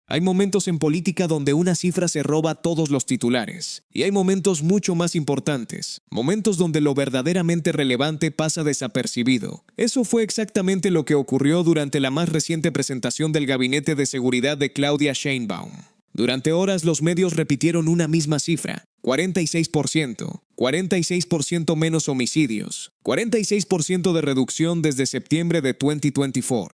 Hay momentos en política donde una cifra se roba todos los titulares, y hay momentos mucho más importantes, momentos donde lo verdaderamente relevante pasa desapercibido. Eso fue exactamente lo que ocurrió durante la más reciente presentación del Gabinete de Seguridad de Claudia Sheinbaum. Durante horas los medios repitieron una misma cifra, 46%, 46% menos homicidios, 46% de reducción desde septiembre de 2024.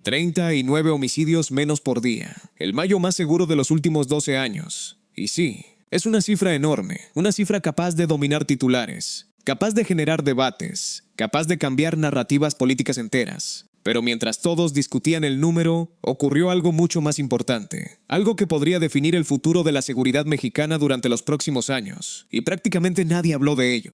39 homicidios menos por día, el mayo más seguro de los últimos 12 años. Y sí, es una cifra enorme, una cifra capaz de dominar titulares, capaz de generar debates, capaz de cambiar narrativas políticas enteras. Pero mientras todos discutían el número, ocurrió algo mucho más importante, algo que podría definir el futuro de la seguridad mexicana durante los próximos años, y prácticamente nadie habló de ello.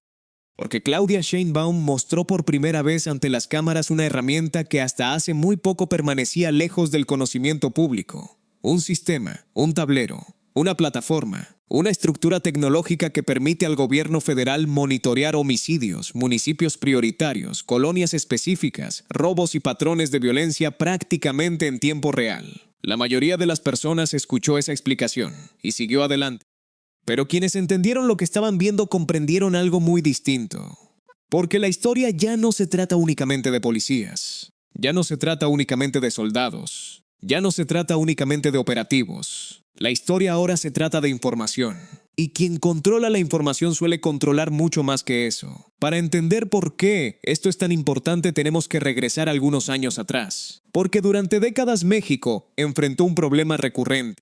Porque Claudia Sheinbaum mostró por primera vez ante las cámaras una herramienta que hasta hace muy poco permanecía lejos del conocimiento público. Un sistema, un tablero, una plataforma, una estructura tecnológica que permite al gobierno federal monitorear homicidios, municipios prioritarios, colonias específicas, robos y patrones de violencia prácticamente en tiempo real. La mayoría de las personas escuchó esa explicación y siguió adelante. Pero quienes entendieron lo que estaban viendo comprendieron algo muy distinto. Porque la historia ya no se trata únicamente de policías, ya no se trata únicamente de soldados, ya no se trata únicamente de operativos. La historia ahora se trata de información. Y quien controla la información suele controlar mucho más que eso. Para entender por qué esto es tan importante tenemos que regresar algunos años atrás. Porque durante décadas México enfrentó un problema recurrente.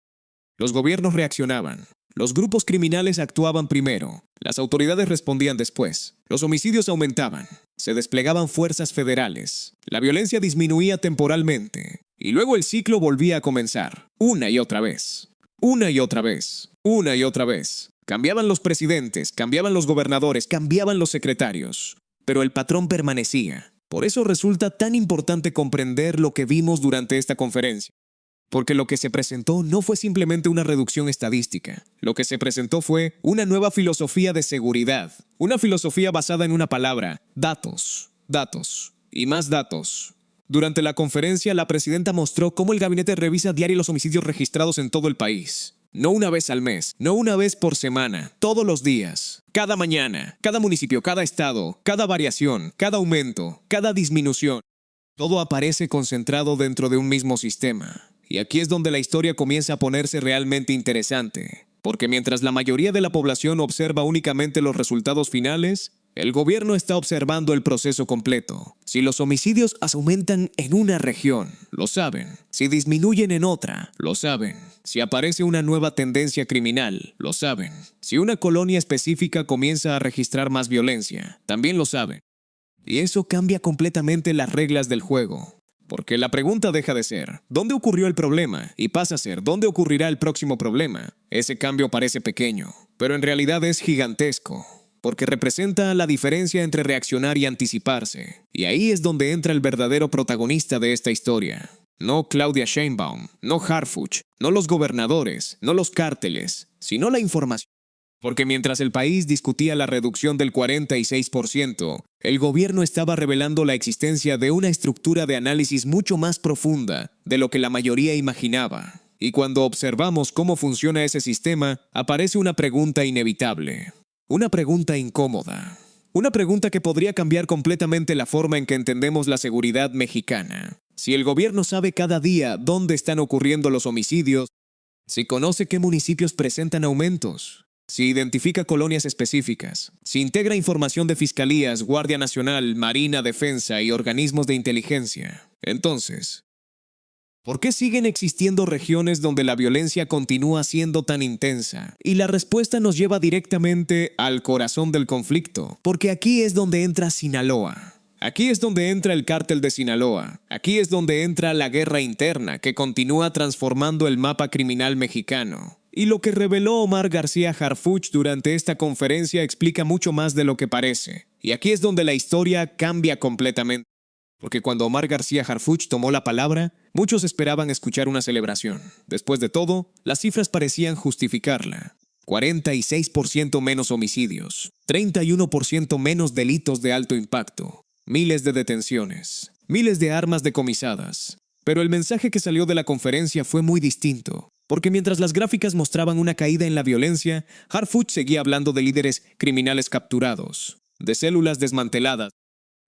Los gobiernos reaccionaban. Los grupos criminales actuaban primero, las autoridades respondían después, los homicidios aumentaban, se desplegaban fuerzas federales, la violencia disminuía temporalmente, y luego el ciclo volvía a comenzar, una y otra vez, una y otra vez, una y otra vez. Cambiaban los presidentes, cambiaban los gobernadores, cambiaban los secretarios, pero el patrón permanecía. Por eso resulta tan importante comprender lo que vimos durante esta conferencia. Porque lo que se presentó no fue simplemente una reducción estadística. Lo que se presentó fue una nueva filosofía de seguridad. Una filosofía basada en una palabra: datos, datos y más datos. Durante la conferencia, la presidenta mostró cómo el gabinete revisa a diario los homicidios registrados en todo el país. No una vez al mes, no una vez por semana, todos los días, cada mañana, cada municipio, cada estado, cada variación, cada aumento, cada disminución. Todo aparece concentrado dentro de un mismo sistema. Y aquí es donde la historia comienza a ponerse realmente interesante, porque mientras la mayoría de la población observa únicamente los resultados finales, el gobierno está observando el proceso completo. Si los homicidios aumentan en una región, lo saben. Si disminuyen en otra, lo saben. Si aparece una nueva tendencia criminal, lo saben. Si una colonia específica comienza a registrar más violencia, también lo saben. Y eso cambia completamente las reglas del juego. Porque la pregunta deja de ser ¿dónde ocurrió el problema? Y pasa a ser ¿dónde ocurrirá el próximo problema? Ese cambio parece pequeño, pero en realidad es gigantesco, porque representa la diferencia entre reaccionar y anticiparse. Y ahí es donde entra el verdadero protagonista de esta historia. No Claudia Sheinbaum, no Harfuch, no los gobernadores, no los cárteles, sino la información. Porque mientras el país discutía la reducción del 46%, el gobierno estaba revelando la existencia de una estructura de análisis mucho más profunda de lo que la mayoría imaginaba. Y cuando observamos cómo funciona ese sistema, aparece una pregunta inevitable. Una pregunta incómoda. Una pregunta que podría cambiar completamente la forma en que entendemos la seguridad mexicana. Si el gobierno sabe cada día dónde están ocurriendo los homicidios, si conoce qué municipios presentan aumentos, si identifica colonias específicas, si integra información de fiscalías, Guardia Nacional, Marina, Defensa y organismos de inteligencia, entonces, ¿por qué siguen existiendo regiones donde la violencia continúa siendo tan intensa? Y la respuesta nos lleva directamente al corazón del conflicto, porque aquí es donde entra Sinaloa. Aquí es donde entra el cártel de Sinaloa. Aquí es donde entra la guerra interna que continúa transformando el mapa criminal mexicano. Y lo que reveló Omar García Harfuch durante esta conferencia explica mucho más de lo que parece. Y aquí es donde la historia cambia completamente. Porque cuando Omar García Harfuch tomó la palabra, muchos esperaban escuchar una celebración. Después de todo, las cifras parecían justificarla. 46% menos homicidios, 31% menos delitos de alto impacto, miles de detenciones, miles de armas decomisadas, Pero el mensaje que salió de la conferencia fue muy distinto, porque mientras las gráficas mostraban una caída en la violencia, Harfuch seguía hablando de líderes criminales capturados, de células desmanteladas,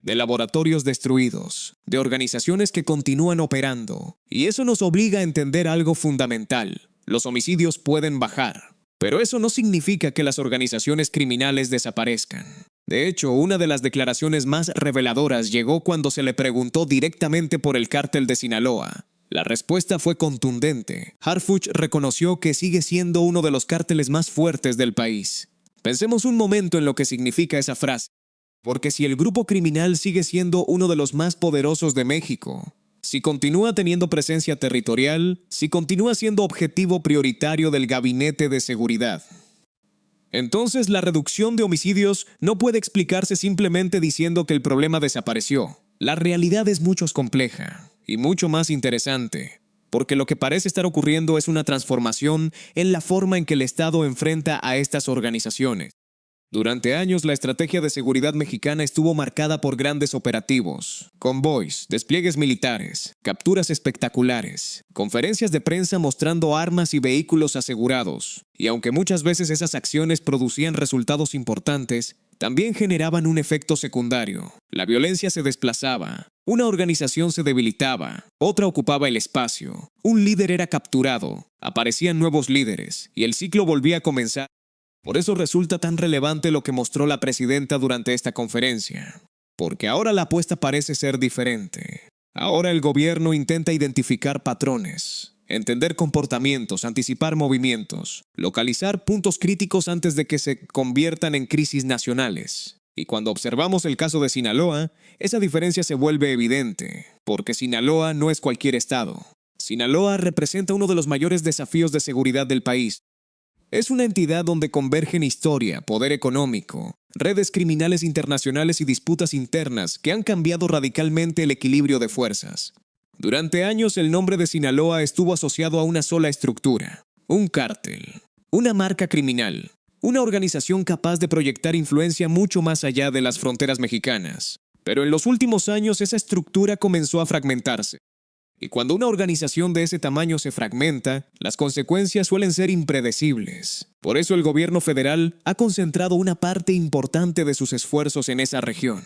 de laboratorios destruidos, de organizaciones que continúan operando. Y eso nos obliga a entender algo fundamental. Los homicidios pueden bajar, pero eso no significa que las organizaciones criminales desaparezcan. De hecho, una de las declaraciones más reveladoras llegó cuando se le preguntó directamente por el cártel de Sinaloa. La respuesta fue contundente. Harfuch reconoció que sigue siendo uno de los cárteles más fuertes del país. Pensemos un momento en lo que significa esa frase. Porque si el grupo criminal sigue siendo uno de los más poderosos de México, si continúa teniendo presencia territorial, si continúa siendo objetivo prioritario del Gabinete de Seguridad, entonces la reducción de homicidios no puede explicarse simplemente diciendo que el problema desapareció. La realidad es mucho más compleja y mucho más interesante, porque lo que parece estar ocurriendo es una transformación en la forma en que el Estado enfrenta a estas organizaciones. Durante años, la estrategia de seguridad mexicana estuvo marcada por grandes operativos, convoys, despliegues militares, capturas espectaculares, conferencias de prensa mostrando armas y vehículos asegurados. Y aunque muchas veces esas acciones producían resultados importantes, también generaban un efecto secundario. La violencia se desplazaba, una organización se debilitaba, otra ocupaba el espacio, un líder era capturado, aparecían nuevos líderes, y el ciclo volvía a comenzar. Por eso resulta tan relevante lo que mostró la presidenta durante esta conferencia, porque ahora la apuesta parece ser diferente. Ahora el gobierno intenta identificar patrones, entender comportamientos, anticipar movimientos, localizar puntos críticos antes de que se conviertan en crisis nacionales. Y cuando observamos el caso de Sinaloa, esa diferencia se vuelve evidente, porque Sinaloa no es cualquier estado. Sinaloa representa uno de los mayores desafíos de seguridad del país. Es una entidad donde convergen historia, poder económico, redes criminales internacionales y disputas internas que han cambiado radicalmente el equilibrio de fuerzas. Durante años el nombre de Sinaloa estuvo asociado a una sola estructura, un cártel, una marca criminal, una organización capaz de proyectar influencia mucho más allá de las fronteras mexicanas. Pero en los últimos años esa estructura comenzó a fragmentarse. Y cuando una organización de ese tamaño se fragmenta, las consecuencias suelen ser impredecibles. Por eso el gobierno federal ha concentrado una parte importante de sus esfuerzos en esa región.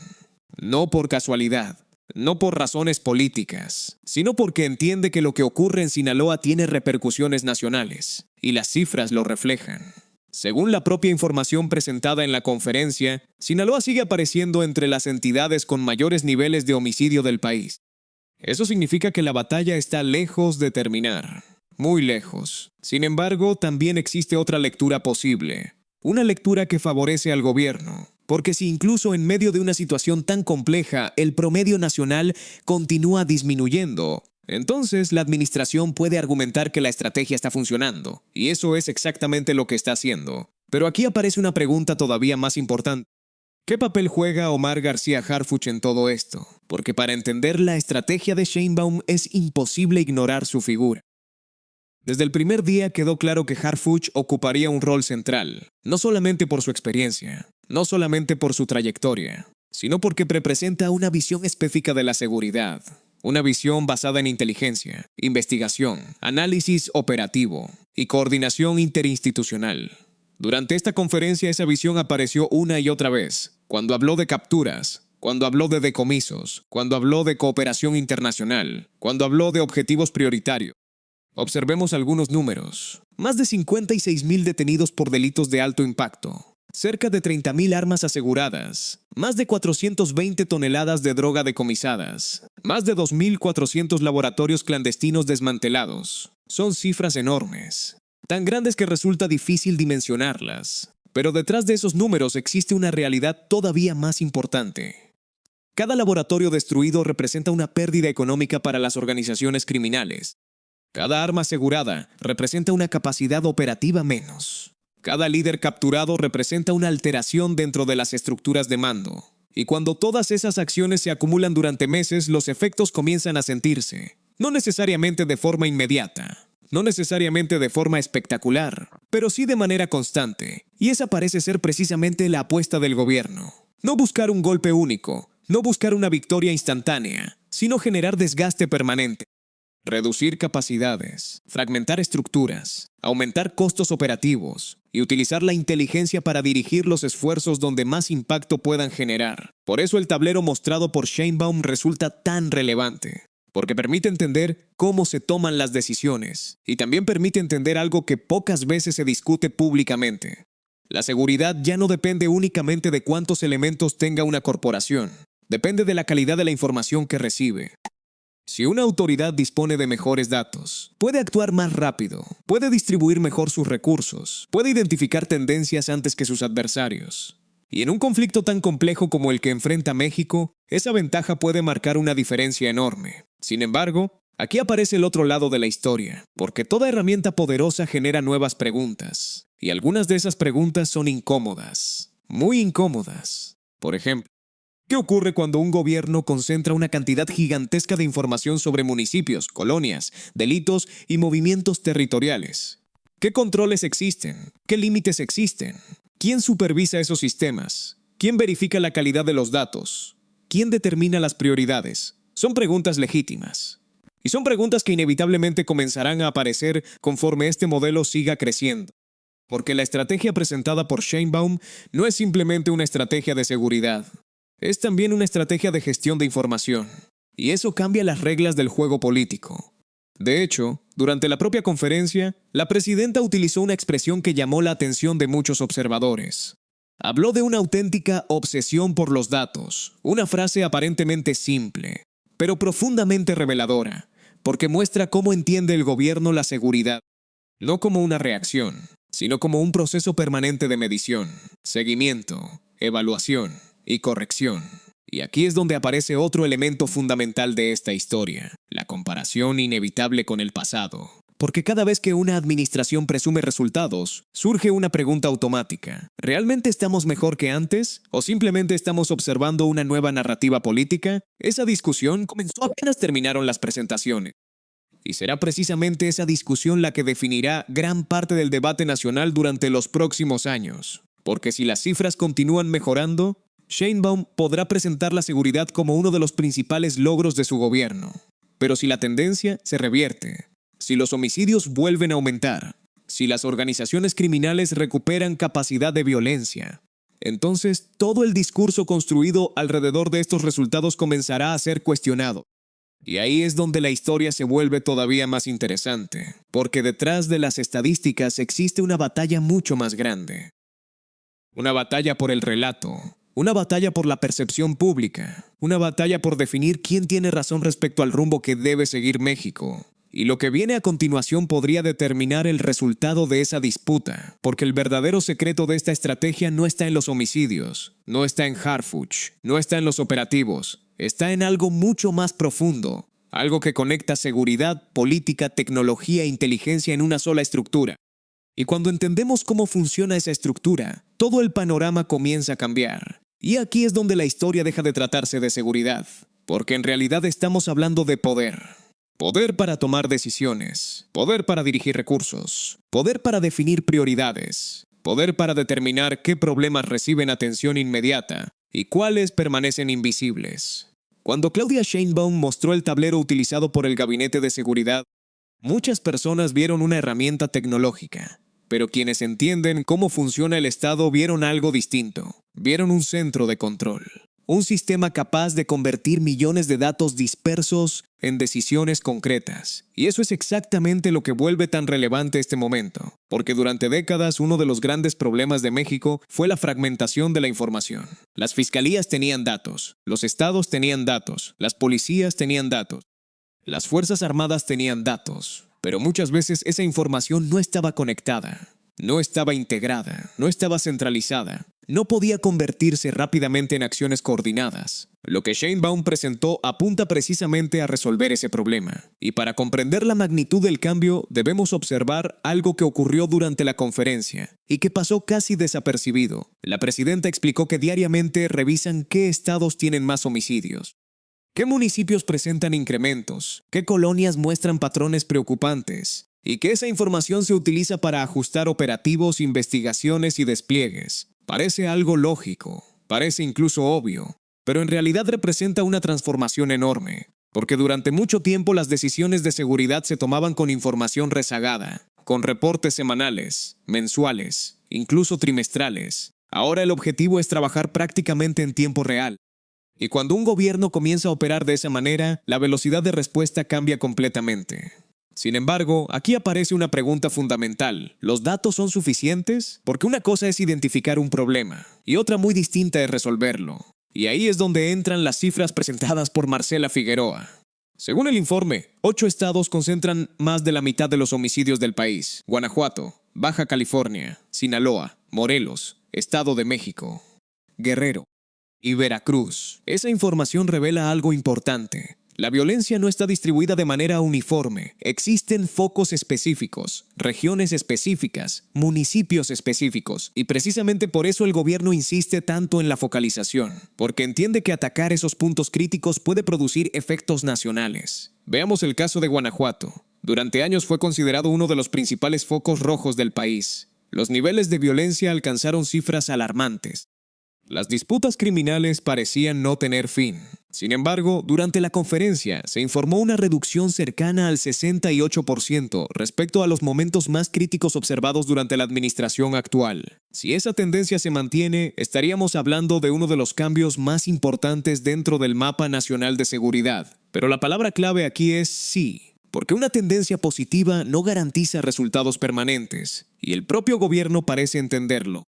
No por casualidad, no por razones políticas, sino porque entiende que lo que ocurre en Sinaloa tiene repercusiones nacionales, y las cifras lo reflejan. Según la propia información presentada en la conferencia, Sinaloa sigue apareciendo entre las entidades con mayores niveles de homicidio del país. Eso significa que la batalla está lejos de terminar, muy lejos. Sin embargo, también existe otra lectura posible, una lectura que favorece al gobierno, porque si incluso en medio de una situación tan compleja el promedio nacional continúa disminuyendo, entonces la administración puede argumentar que la estrategia está funcionando, y eso es exactamente lo que está haciendo. Pero aquí aparece una pregunta todavía más importante. ¿Qué papel juega Omar García Harfuch en todo esto? Porque para entender la estrategia de Sheinbaum es imposible ignorar su figura. Desde el primer día quedó claro que Harfuch ocuparía un rol central, no solamente por su experiencia, no solamente por su trayectoria, sino porque representa una visión específica de la seguridad, una visión basada en inteligencia, investigación, análisis operativo y coordinación interinstitucional. Durante esta conferencia esa visión apareció una y otra vez, cuando habló de capturas, cuando habló de decomisos, cuando habló de cooperación internacional, cuando habló de objetivos prioritarios. Observemos algunos números. Más de 56,000 detenidos por delitos de alto impacto, cerca de 30,000 armas aseguradas, más de 420 toneladas de droga decomisadas, más de 2,400 laboratorios clandestinos desmantelados. Son cifras enormes, tan grandes que resulta difícil dimensionarlas. Pero detrás de esos números existe una realidad todavía más importante. Cada laboratorio destruido representa una pérdida económica para las organizaciones criminales. Cada arma asegurada representa una capacidad operativa menos. Cada líder capturado representa una alteración dentro de las estructuras de mando. Y cuando todas esas acciones se acumulan durante meses, los efectos comienzan a sentirse. No necesariamente de forma inmediata, no necesariamente de forma espectacular, pero sí de manera constante. Y esa parece ser precisamente la apuesta del gobierno. No buscar un golpe único, no buscar una victoria instantánea, sino generar desgaste permanente. reducir capacidades, fragmentar estructuras, aumentar costos operativos y utilizar la inteligencia para dirigir los esfuerzos donde más impacto puedan generar. Por eso el tablero mostrado por Sheinbaum resulta tan relevante, porque permite entender cómo se toman las decisiones y también permite entender algo que pocas veces se discute públicamente. La seguridad ya no depende únicamente de cuántos elementos tenga una corporación, depende de la calidad de la información que recibe. Si una autoridad dispone de mejores datos, puede actuar más rápido, puede distribuir mejor sus recursos, puede identificar tendencias antes que sus adversarios. Y en un conflicto tan complejo como el que enfrenta México, esa ventaja puede marcar una diferencia enorme. Sin embargo, aquí aparece el otro lado de la historia, porque toda herramienta poderosa genera nuevas preguntas, y algunas de esas preguntas son incómodas, muy incómodas. Por ejemplo, ¿qué ocurre cuando un gobierno concentra una cantidad gigantesca de información sobre municipios, colonias, delitos y movimientos territoriales? ¿Qué controles existen? ¿Qué límites existen? ¿Quién supervisa esos sistemas? ¿Quién verifica la calidad de los datos? ¿Quién determina las prioridades? Son preguntas legítimas. Y son preguntas que inevitablemente comenzarán a aparecer conforme este modelo siga creciendo. Porque la estrategia presentada por Sheinbaum no es simplemente una estrategia de seguridad. Es también una estrategia de gestión de información. Y eso cambia las reglas del juego político. De hecho, durante la propia conferencia, la presidenta utilizó una expresión que llamó la atención de muchos observadores. Habló de una auténtica obsesión por los datos, una frase aparentemente simple, pero profundamente reveladora, porque muestra cómo entiende el gobierno la seguridad, no como una reacción, sino como un proceso permanente de medición, seguimiento, evaluación y corrección. Y aquí es donde aparece otro elemento fundamental de esta historia, la comparación inevitable con el pasado. Porque cada vez que una administración presume resultados, surge una pregunta automática. ¿Realmente estamos mejor que antes? ¿O simplemente estamos observando una nueva narrativa política? Esa discusión comenzó apenas terminaron las presentaciones. Y será precisamente esa discusión la que definirá gran parte del debate nacional durante los próximos años. Porque si las cifras continúan mejorando, Sheinbaum podrá presentar la seguridad como uno de los principales logros de su gobierno. Pero si la tendencia se revierte, si los homicidios vuelven a aumentar, si las organizaciones criminales recuperan capacidad de violencia, entonces todo el discurso construido alrededor de estos resultados comenzará a ser cuestionado. Y ahí es donde la historia se vuelve todavía más interesante, porque detrás de las estadísticas existe una batalla mucho más grande. Una batalla por el relato, una batalla por la percepción pública, una batalla por definir quién tiene razón respecto al rumbo que debe seguir México. Y lo que viene a continuación podría determinar el resultado de esa disputa, porque el verdadero secreto de esta estrategia no está en los homicidios, no está en Harfuch, no está en los operativos, está en algo mucho más profundo, algo que conecta seguridad, política, tecnología e inteligencia en una sola estructura. Y cuando entendemos cómo funciona esa estructura, todo el panorama comienza a cambiar. Y aquí es donde la historia deja de tratarse de seguridad, porque en realidad estamos hablando de poder. Poder para tomar decisiones, poder para dirigir recursos, poder para definir prioridades, poder para determinar qué problemas reciben atención inmediata y cuáles permanecen invisibles. Cuando Claudia Sheinbaum mostró el tablero utilizado por el Gabinete de Seguridad, muchas personas vieron una herramienta tecnológica, pero quienes entienden cómo funciona el Estado vieron algo distinto. Vieron un centro de control. Un sistema capaz de convertir millones de datos dispersos en decisiones concretas. Y eso es exactamente lo que vuelve tan relevante este momento, porque durante décadas uno de los grandes problemas de México fue la fragmentación de la información. Las fiscalías tenían datos, los estados tenían datos, las policías tenían datos, las fuerzas armadas tenían datos, pero muchas veces esa información no estaba conectada. No estaba integrada, no estaba centralizada, no podía convertirse rápidamente en acciones coordinadas. Lo que Sheinbaum presentó apunta precisamente a resolver ese problema. Y para comprender la magnitud del cambio, debemos observar algo que ocurrió durante la conferencia y que pasó casi desapercibido. La presidenta explicó que diariamente revisan qué estados tienen más homicidios, qué municipios presentan incrementos, qué colonias muestran patrones preocupantes, y que esa información se utiliza para ajustar operativos, investigaciones y despliegues. Parece algo lógico, parece incluso obvio, pero en realidad representa una transformación enorme. Porque durante mucho tiempo las decisiones de seguridad se tomaban con información rezagada, con reportes semanales, mensuales, incluso trimestrales. Ahora el objetivo es trabajar prácticamente en tiempo real. Y cuando un gobierno comienza a operar de esa manera, la velocidad de respuesta cambia completamente. Sin embargo, aquí aparece una pregunta fundamental. ¿Los datos son suficientes? Porque una cosa es identificar un problema, y otra muy distinta es resolverlo. Y ahí es donde entran las cifras presentadas por Marcela Figueroa. Según el informe, 8 estados concentran más de la mitad de los homicidios del país: Guanajuato, Baja California, Sinaloa, Morelos, Estado de México, Guerrero y Veracruz. Esa información revela algo importante. La violencia no está distribuida de manera uniforme. Existen focos específicos, regiones específicas, municipios específicos, y precisamente por eso el gobierno insiste tanto en la focalización, porque entiende que atacar esos puntos críticos puede producir efectos nacionales. Veamos el caso de Guanajuato. Durante años fue considerado uno de los principales focos rojos del país. Los niveles de violencia alcanzaron cifras alarmantes. Las disputas criminales parecían no tener fin. Sin embargo, durante la conferencia se informó una reducción cercana al 68% respecto a los momentos más críticos observados durante la administración actual. Si esa tendencia se mantiene, estaríamos hablando de uno de los cambios más importantes dentro del mapa nacional de seguridad. Pero la palabra clave aquí es sí, porque una tendencia positiva no garantiza resultados permanentes, y el propio gobierno parece entenderlo.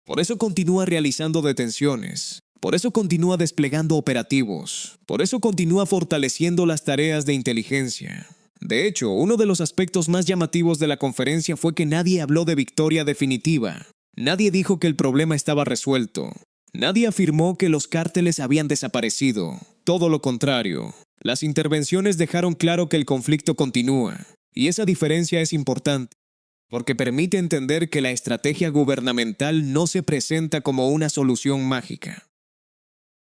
Por eso continúa realizando detenciones, por eso continúa desplegando operativos, por eso continúa fortaleciendo las tareas de inteligencia. De hecho, uno de los aspectos más llamativos de la conferencia fue que nadie habló de victoria definitiva. Nadie dijo que el problema estaba resuelto. Nadie afirmó que los cárteles habían desaparecido. Todo lo contrario. Las intervenciones dejaron claro que el conflicto continúa, y esa diferencia es importante, porque permite entender que la estrategia gubernamental no se presenta como una solución mágica.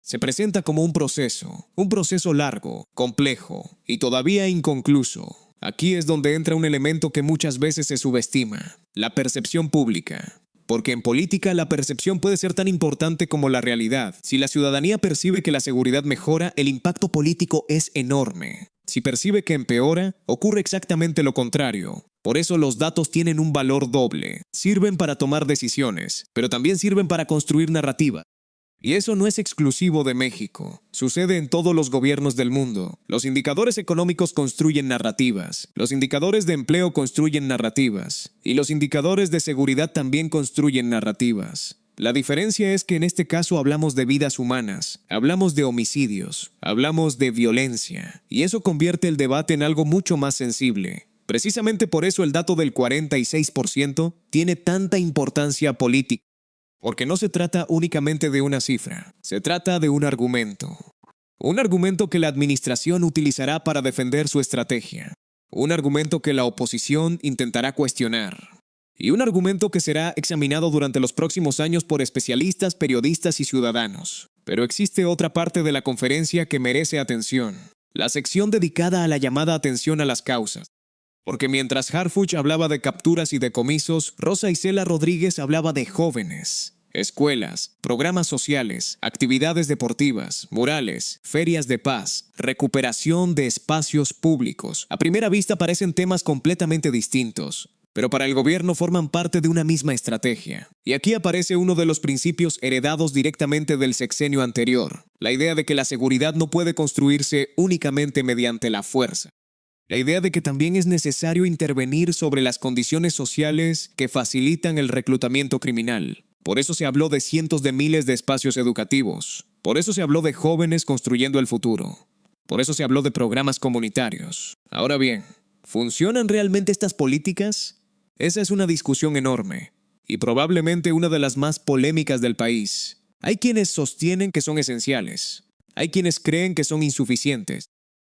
Se presenta como un proceso largo, complejo y todavía inconcluso. Aquí es donde entra un elemento que muchas veces se subestima: la percepción pública. Porque en política la percepción puede ser tan importante como la realidad. Si la ciudadanía percibe que la seguridad mejora, el impacto político es enorme. Si percibe que empeora, ocurre exactamente lo contrario. Por eso los datos tienen un valor doble. Sirven para tomar decisiones, pero también sirven para construir narrativa. Y eso no es exclusivo de México. Sucede en todos los gobiernos del mundo. Los indicadores económicos construyen narrativas. Los indicadores de empleo construyen narrativas. Y los indicadores de seguridad también construyen narrativas. La diferencia es que en este caso hablamos de vidas humanas, hablamos de homicidios, hablamos de violencia. Y eso convierte el debate en algo mucho más sensible. Precisamente por eso el dato del 46% tiene tanta importancia política. Porque no se trata únicamente de una cifra, se trata de un argumento. Un argumento que la administración utilizará para defender su estrategia. Un argumento que la oposición intentará cuestionar. Y un argumento que será examinado durante los próximos años por especialistas, periodistas y ciudadanos. Pero existe otra parte de la conferencia que merece atención. La sección dedicada a la llamada atención a las causas. Porque mientras Harfuch hablaba de capturas y decomisos, Rosa Isela Rodríguez hablaba de jóvenes, escuelas, programas sociales, actividades deportivas, murales, ferias de paz, recuperación de espacios públicos. A primera vista parecen temas completamente distintos, pero para el gobierno forman parte de una misma estrategia. Y aquí aparece uno de los principios heredados directamente del sexenio anterior, la idea de que la seguridad no puede construirse únicamente mediante la fuerza. La idea de que también es necesario intervenir sobre las condiciones sociales que facilitan el reclutamiento criminal. Por eso se habló de cientos de miles de espacios educativos. Por eso se habló de jóvenes construyendo el futuro. Por eso se habló de programas comunitarios. Ahora bien, ¿funcionan realmente estas políticas? Esa es una discusión enorme, y probablemente una de las más polémicas del país. Hay quienes sostienen que son esenciales. Hay quienes creen que son insuficientes.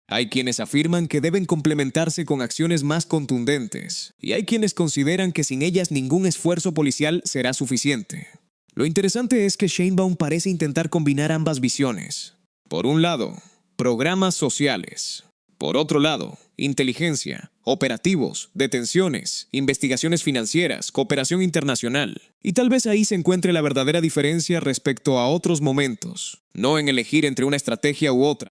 Hay quienes afirman que deben complementarse con acciones más contundentes, y hay quienes consideran que sin ellas ningún esfuerzo policial será suficiente. Lo interesante es que Sheinbaum parece intentar combinar ambas visiones. Por un lado, programas sociales. Por otro lado, inteligencia, operativos, detenciones, investigaciones financieras, cooperación internacional. Y tal vez ahí se encuentre la verdadera diferencia respecto a otros momentos, no en elegir entre una estrategia u otra,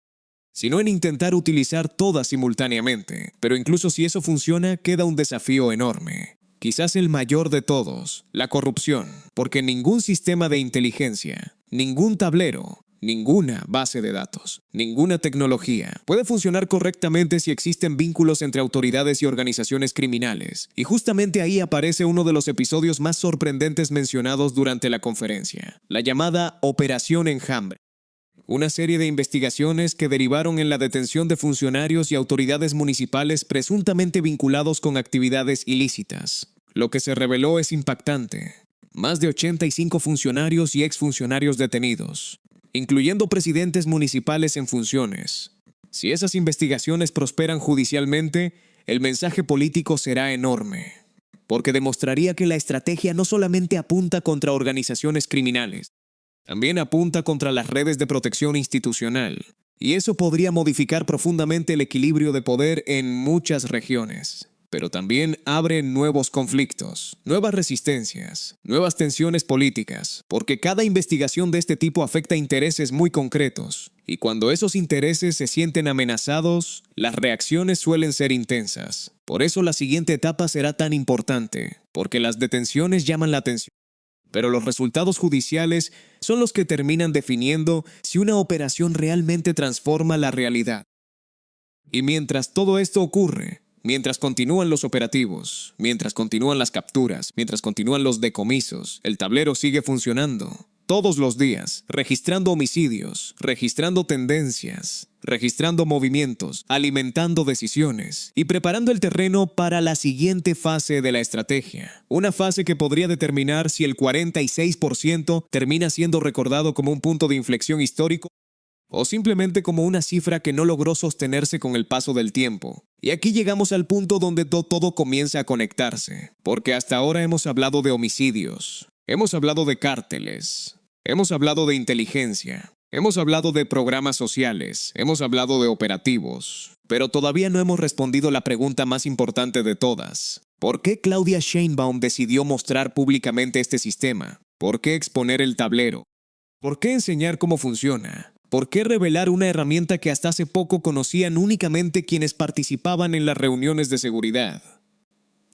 sino en intentar utilizar todas simultáneamente. Pero incluso si eso funciona, queda un desafío enorme. Quizás el mayor de todos, la corrupción, porque ningún sistema de inteligencia, ningún tablero, ninguna base de datos, ninguna tecnología puede funcionar correctamente si existen vínculos entre autoridades y organizaciones criminales. Y justamente ahí aparece uno de los episodios más sorprendentes mencionados durante la conferencia, la llamada Operación Enjambre. Una serie de investigaciones que derivaron en la detención de funcionarios y autoridades municipales presuntamente vinculados con actividades ilícitas. Lo que se reveló es impactante. Más de 85 funcionarios y exfuncionarios detenidos, incluyendo presidentes municipales en funciones. Si esas investigaciones prosperan judicialmente, el mensaje político será enorme, porque demostraría que la estrategia no solamente apunta contra organizaciones criminales, también apunta contra las redes de protección institucional, y eso podría modificar profundamente el equilibrio de poder en muchas regiones. Pero también abre nuevos conflictos, nuevas resistencias, nuevas tensiones políticas, porque cada investigación de este tipo afecta intereses muy concretos, y cuando esos intereses se sienten amenazados, las reacciones suelen ser intensas. Por eso la siguiente etapa será tan importante, porque las detenciones llaman la atención. Pero los resultados judiciales son los que terminan definiendo si una operación realmente transforma la realidad. Y mientras todo esto ocurre, mientras continúan los operativos, mientras continúan las capturas, mientras continúan los decomisos, el tablero sigue funcionando. Todos los días, registrando homicidios, registrando tendencias, registrando movimientos, alimentando decisiones y preparando el terreno para la siguiente fase de la estrategia. Una fase que podría determinar si el 46% termina siendo recordado como un punto de inflexión histórico o simplemente como una cifra que no logró sostenerse con el paso del tiempo. Y aquí llegamos al punto donde todo comienza a conectarse, porque hasta ahora hemos hablado de homicidios, hemos hablado de cárteles, hemos hablado de inteligencia, hemos hablado de programas sociales, hemos hablado de operativos, pero todavía no hemos respondido la pregunta más importante de todas. ¿Por qué Claudia Sheinbaum decidió mostrar públicamente este sistema? ¿Por qué exponer el tablero? ¿Por qué enseñar cómo funciona? ¿Por qué revelar una herramienta que hasta hace poco conocían únicamente quienes participaban en las reuniones de seguridad?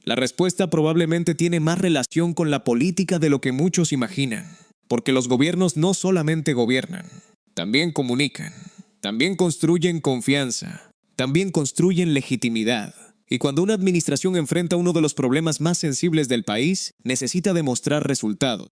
La respuesta probablemente tiene más relación con la política de lo que muchos imaginan, porque los gobiernos no solamente gobiernan, también comunican, también construyen confianza, también construyen legitimidad. Y cuando una administración enfrenta uno de los problemas más sensibles del país, necesita demostrar resultados.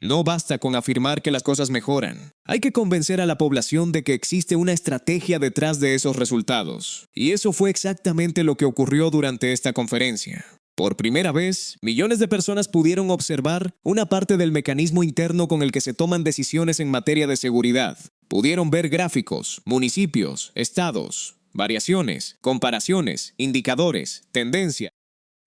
No basta con afirmar que las cosas mejoran. Hay que convencer a la población de que existe una estrategia detrás de esos resultados. Y eso fue exactamente lo que ocurrió durante esta conferencia. Por primera vez, millones de personas pudieron observar una parte del mecanismo interno con el que se toman decisiones en materia de seguridad. Pudieron ver gráficos, municipios, estados, variaciones, comparaciones, indicadores, tendencia.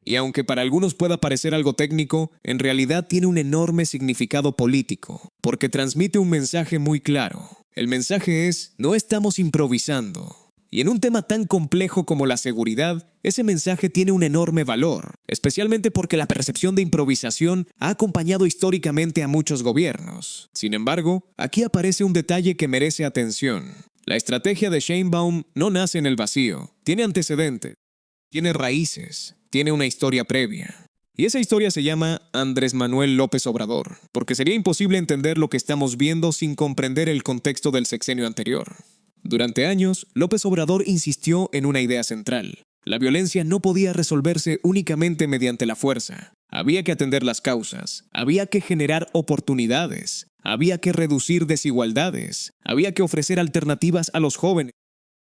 Y aunque para algunos pueda parecer algo técnico, en realidad tiene un enorme significado político, porque transmite un mensaje muy claro. El mensaje es: no estamos improvisando. Y en un tema tan complejo como la seguridad, ese mensaje tiene un enorme valor, especialmente porque la percepción de improvisación ha acompañado históricamente a muchos gobiernos. Sin embargo, aquí aparece un detalle que merece atención. La estrategia de Sheinbaum no nace en el vacío, tiene antecedentes, tiene raíces. Tiene una historia previa. Y esa historia se llama Andrés Manuel López Obrador, porque sería imposible entender lo que estamos viendo sin comprender el contexto del sexenio anterior. Durante años, López Obrador insistió en una idea central. La violencia no podía resolverse únicamente mediante la fuerza. Había que atender las causas, había que generar oportunidades, había que reducir desigualdades, había que ofrecer alternativas a los jóvenes.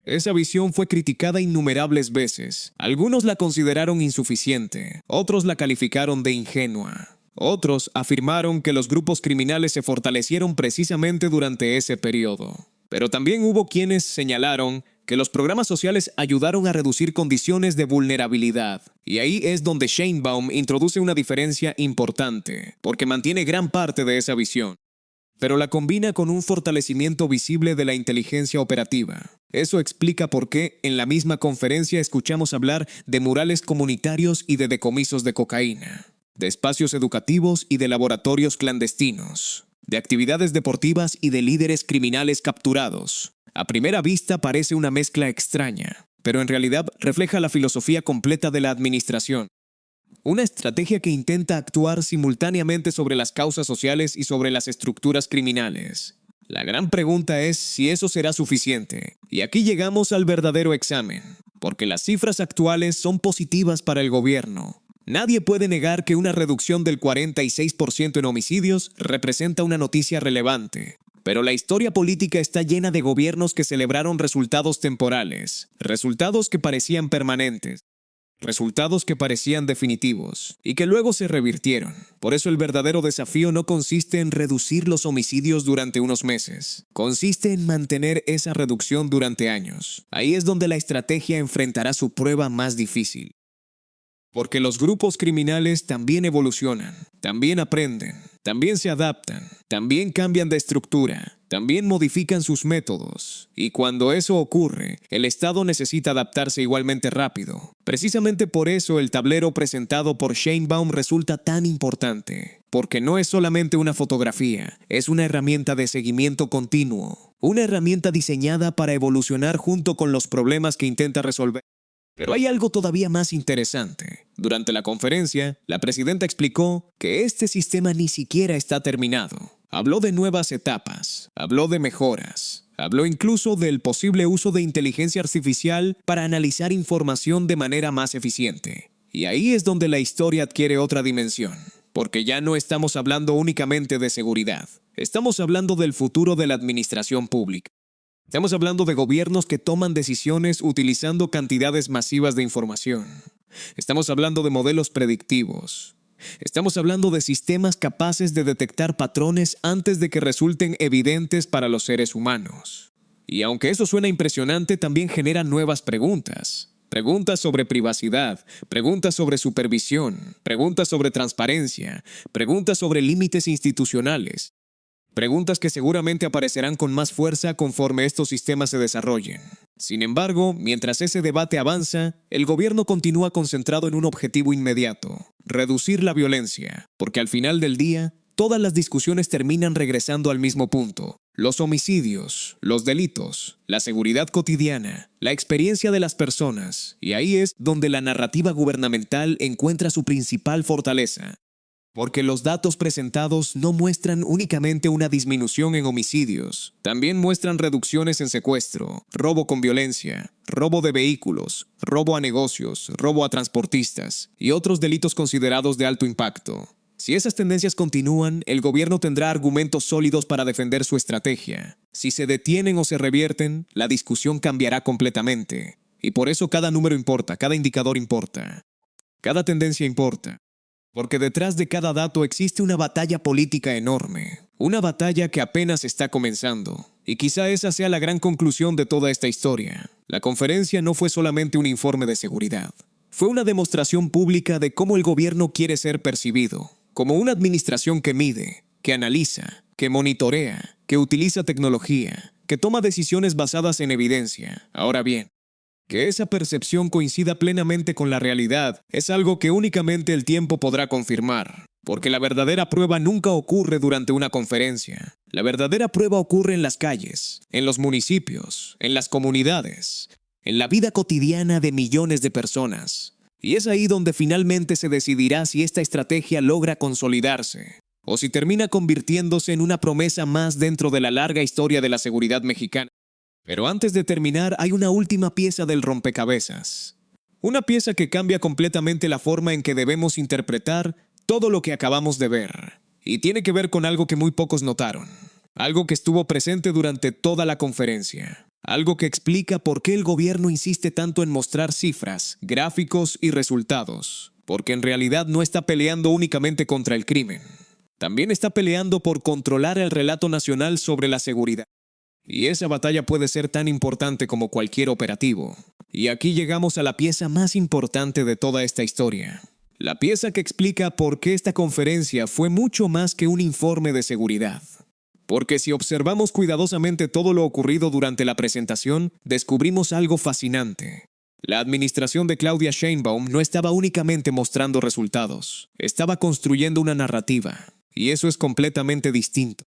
Esa visión fue criticada innumerables veces. Algunos la consideraron insuficiente, otros la calificaron de ingenua. Otros afirmaron que los grupos criminales se fortalecieron precisamente durante ese periodo. Pero también hubo quienes señalaron que los programas sociales ayudaron a reducir condiciones de vulnerabilidad. Y ahí es donde Sheinbaum introduce una diferencia importante, porque mantiene gran parte de esa visión, pero la combina con un fortalecimiento visible de la inteligencia operativa. Eso explica por qué en la misma conferencia escuchamos hablar de murales comunitarios y de decomisos de cocaína, de espacios educativos y de laboratorios clandestinos. de actividades deportivas y de líderes criminales capturados. A primera vista parece una mezcla extraña, pero en realidad refleja la filosofía completa de la administración. Una estrategia que intenta actuar simultáneamente sobre las causas sociales y sobre las estructuras criminales. La gran pregunta es si eso será suficiente. Y aquí llegamos al verdadero examen, porque las cifras actuales son positivas para el gobierno. Nadie puede negar que una reducción del 46% en homicidios representa una noticia relevante. Pero la historia política está llena de gobiernos que celebraron resultados temporales, resultados que parecían permanentes. Resultados que parecían definitivos y que luego se revirtieron. Por eso el verdadero desafío no consiste en reducir los homicidios durante unos meses. Consiste en mantener esa reducción durante años. Ahí es donde la estrategia enfrentará su prueba más difícil. Porque los grupos criminales también evolucionan, también aprenden, también se adaptan, también cambian de estructura, también modifican sus métodos. Y cuando eso ocurre, el Estado necesita adaptarse igualmente rápido. Precisamente por eso el tablero presentado por Sheinbaum resulta tan importante. Porque no es solamente una fotografía, es una herramienta de seguimiento continuo. Una herramienta diseñada para evolucionar junto con los problemas que intenta resolver. Pero hay algo todavía más interesante. Durante la conferencia, la presidenta explicó que este sistema ni siquiera está terminado. Habló de nuevas etapas, habló de mejoras, habló incluso del posible uso de inteligencia artificial para analizar información de manera más eficiente. Y ahí es donde la historia adquiere otra dimensión, porque ya no estamos hablando únicamente de seguridad, estamos hablando del futuro de la administración pública. Estamos hablando de gobiernos que toman decisiones utilizando cantidades masivas de información. Estamos hablando de modelos predictivos. Estamos hablando de sistemas capaces de detectar patrones antes de que resulten evidentes para los seres humanos. Y aunque eso suena impresionante, también genera nuevas preguntas. Preguntas sobre privacidad, preguntas sobre supervisión, preguntas sobre transparencia, preguntas sobre límites institucionales. Preguntas que seguramente aparecerán con más fuerza conforme estos sistemas se desarrollen. Sin embargo, mientras ese debate avanza, el gobierno continúa concentrado en un objetivo inmediato: reducir la violencia, porque al final del día, todas las discusiones terminan regresando al mismo punto. Los homicidios, los delitos, la seguridad cotidiana, la experiencia de las personas, y ahí es donde la narrativa gubernamental encuentra su principal fortaleza. Porque los datos presentados no muestran únicamente una disminución en homicidios, también muestran reducciones en secuestro, robo con violencia, robo de vehículos, robo a negocios, robo a transportistas y otros delitos considerados de alto impacto. Si esas tendencias continúan, el gobierno tendrá argumentos sólidos para defender su estrategia. Si se detienen o se revierten, la discusión cambiará completamente. Y por eso cada número importa, cada indicador importa, cada tendencia importa. Porque detrás de cada dato existe una batalla política enorme, una batalla que apenas está comenzando. Y quizá esa sea la gran conclusión de toda esta historia. La conferencia no fue solamente un informe de seguridad. Fue una demostración pública de cómo el gobierno quiere ser percibido, como una administración que mide, que analiza, que monitorea, que utiliza tecnología, que toma decisiones basadas en evidencia. Ahora bien, que esa percepción coincida plenamente con la realidad es algo que únicamente el tiempo podrá confirmar, porque la verdadera prueba nunca ocurre durante una conferencia. La verdadera prueba ocurre en las calles, en los municipios, en las comunidades, en la vida cotidiana de millones de personas. Y es ahí donde finalmente se decidirá si esta estrategia logra consolidarse, o si termina convirtiéndose en una promesa más dentro de la larga historia de la seguridad mexicana. Pero antes de terminar, hay una última pieza del rompecabezas. Una pieza que cambia completamente la forma en que debemos interpretar todo lo que acabamos de ver. Y tiene que ver con algo que muy pocos notaron. Algo que estuvo presente durante toda la conferencia. Algo que explica por qué el gobierno insiste tanto en mostrar cifras, gráficos y resultados. Porque en realidad no está peleando únicamente contra el crimen. También está peleando por controlar el relato nacional sobre la seguridad. Y esa batalla puede ser tan importante como cualquier operativo. Y aquí llegamos a la pieza más importante de toda esta historia. La pieza que explica por qué esta conferencia fue mucho más que un informe de seguridad. Porque si observamos cuidadosamente todo lo ocurrido durante la presentación, descubrimos algo fascinante. La administración de Claudia Sheinbaum no estaba únicamente mostrando resultados, estaba construyendo una narrativa. Y eso es completamente distinto.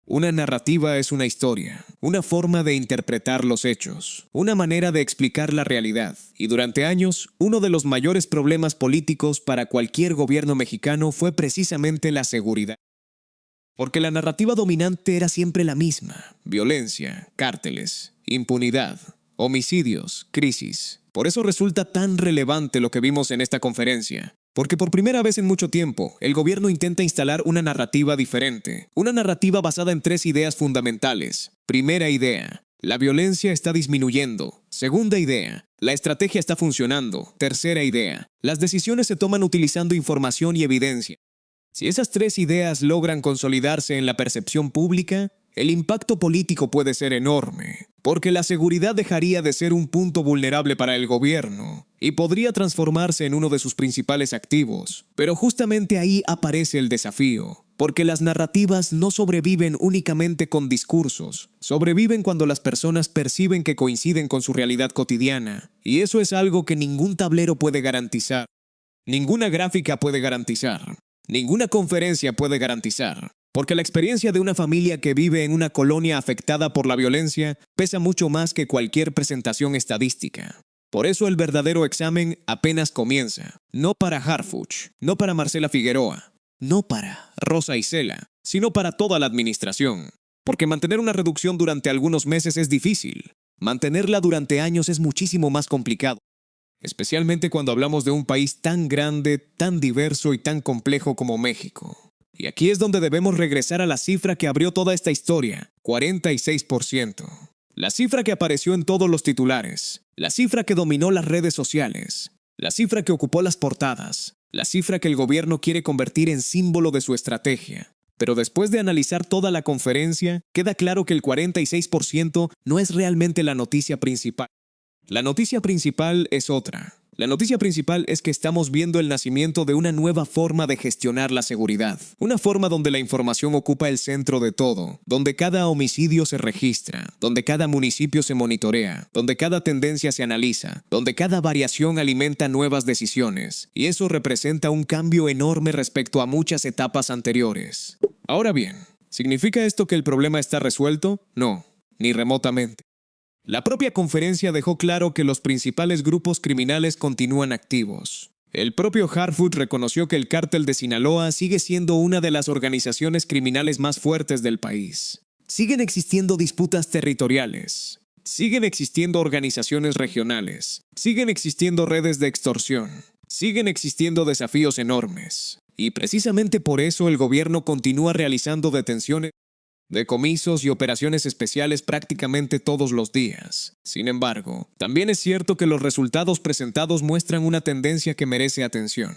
Una narrativa es una historia, una forma de interpretar los hechos, una manera de explicar la realidad. Y durante años, uno de los mayores problemas políticos para cualquier gobierno mexicano fue precisamente la seguridad. Porque la narrativa dominante era siempre la misma: violencia, cárteles, impunidad, homicidios, crisis. Por eso resulta tan relevante lo que vimos en esta conferencia. Porque por primera vez en mucho tiempo, el gobierno intenta instalar una narrativa diferente. Una narrativa basada en 3 ideas fundamentales. Primera idea: la violencia está disminuyendo. Segunda idea: la estrategia está funcionando. Tercera idea: las decisiones se toman utilizando información y evidencia. Si esas 3 ideas logran consolidarse en la percepción pública, el impacto político puede ser enorme, porque la seguridad dejaría de ser un punto vulnerable para el gobierno y podría transformarse en uno de sus principales activos. Pero justamente ahí aparece el desafío, porque las narrativas no sobreviven únicamente con discursos, sobreviven cuando las personas perciben que coinciden con su realidad cotidiana, y eso es algo que ningún tablero puede garantizar, ninguna gráfica puede garantizar. Ninguna conferencia puede garantizar, porque la experiencia de una familia que vive en una colonia afectada por la violencia pesa mucho más que cualquier presentación estadística. Por eso el verdadero examen apenas comienza, no para Harfuch, no para Marcela Figueroa, no para Rosa Isela, sino para toda la administración. Porque mantener una reducción durante algunos meses es difícil, mantenerla durante años es muchísimo más complicado. Especialmente cuando hablamos de un país tan grande, tan diverso y tan complejo como México. Y aquí es donde debemos regresar a la cifra que abrió toda esta historia: 46%. La cifra que apareció en todos los titulares, la cifra que dominó las redes sociales, la cifra que ocupó las portadas, la cifra que el gobierno quiere convertir en símbolo de su estrategia. Pero después de analizar toda la conferencia, queda claro que el 46% no es realmente la noticia principal. La noticia principal es otra. La noticia principal es que estamos viendo el nacimiento de una nueva forma de gestionar la seguridad. Una forma donde la información ocupa el centro de todo, donde cada homicidio se registra, donde cada municipio se monitorea, donde cada tendencia se analiza, donde cada variación alimenta nuevas decisiones. Y eso representa un cambio enorme respecto a muchas etapas anteriores. Ahora bien, ¿significa esto que el problema está resuelto? No, ni remotamente. La propia conferencia dejó claro que los principales grupos criminales continúan activos. El propio Harfuch reconoció que el cártel de Sinaloa sigue siendo una de las organizaciones criminales más fuertes del país. Siguen existiendo disputas territoriales. Siguen existiendo organizaciones regionales. Siguen existiendo redes de extorsión. Siguen existiendo desafíos enormes. Y precisamente por eso el gobierno continúa realizando detenciones, decomisos y operaciones especiales prácticamente todos los días. Sin embargo, también es cierto que los resultados presentados muestran una tendencia que merece atención.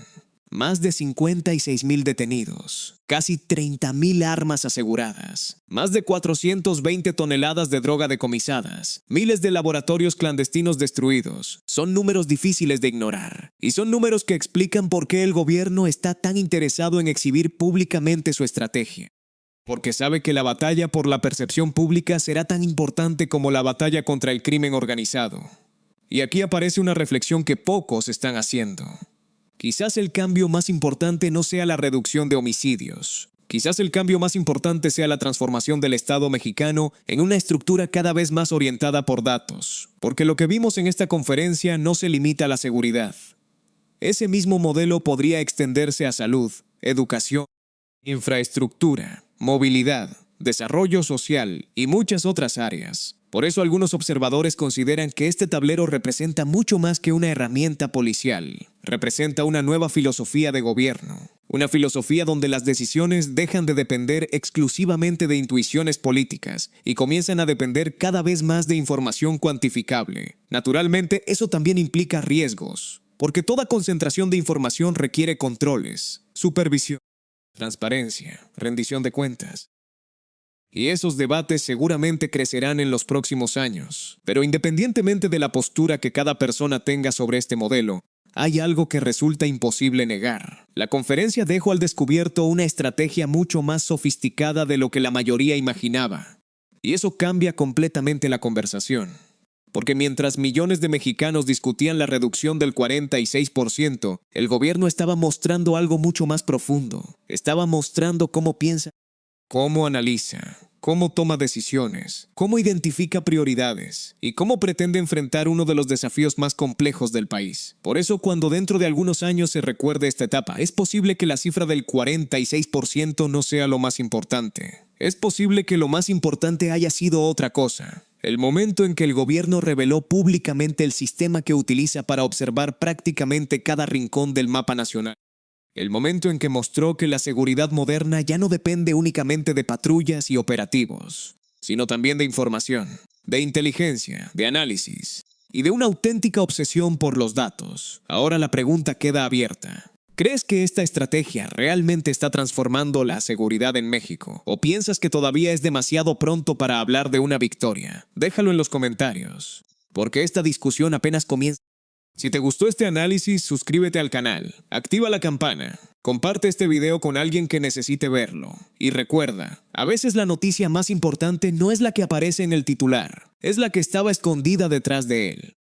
Más de 56,000 detenidos, casi 30,000 armas aseguradas, más de 420 toneladas de droga decomisadas, miles de laboratorios clandestinos destruidos. Son números difíciles de ignorar, y son números que explican por qué el gobierno está tan interesado en exhibir públicamente su estrategia. Porque sabe que la batalla por la percepción pública será tan importante como la batalla contra el crimen organizado. Y aquí aparece una reflexión que pocos están haciendo. Quizás el cambio más importante no sea la reducción de homicidios. Quizás el cambio más importante sea la transformación del Estado mexicano en una estructura cada vez más orientada por datos. Porque lo que vimos en esta conferencia no se limita a la seguridad. Ese mismo modelo podría extenderse a salud, educación, infraestructura, movilidad, desarrollo social y muchas otras áreas. Por eso algunos observadores consideran que este tablero representa mucho más que una herramienta policial. Representa una nueva filosofía de gobierno. Una filosofía donde las decisiones dejan de depender exclusivamente de intuiciones políticas y comienzan a depender cada vez más de información cuantificable. Naturalmente, eso también implica riesgos, porque toda concentración de información requiere controles, supervisión, transparencia, rendición de cuentas. Y esos debates seguramente crecerán en los próximos años. Pero independientemente de la postura que cada persona tenga sobre este modelo, hay algo que resulta imposible negar. La conferencia dejó al descubierto una estrategia mucho más sofisticada de lo que la mayoría imaginaba. Y eso cambia completamente la conversación. Porque mientras millones de mexicanos discutían la reducción del 46%, el gobierno estaba mostrando algo mucho más profundo. Estaba mostrando cómo piensa, cómo analiza, cómo toma decisiones, cómo identifica prioridades y cómo pretende enfrentar uno de los desafíos más complejos del país. Por eso, cuando dentro de algunos años se recuerde esta etapa, es posible que la cifra del 46% no sea lo más importante. Es posible que lo más importante haya sido otra cosa. El momento en que el gobierno reveló públicamente el sistema que utiliza para observar prácticamente cada rincón del mapa nacional. El momento en que mostró que la seguridad moderna ya no depende únicamente de patrullas y operativos, sino también de información, de inteligencia, de análisis y de una auténtica obsesión por los datos. Ahora la pregunta queda abierta. ¿Crees que esta estrategia realmente está transformando la seguridad en México? ¿O piensas que todavía es demasiado pronto para hablar de una victoria? Déjalo en los comentarios, porque esta discusión apenas comienza. Si te gustó este análisis, suscríbete al canal, activa la campana, comparte este video con alguien que necesite verlo. Y recuerda, a veces la noticia más importante no es la que aparece en el titular, es la que estaba escondida detrás de él.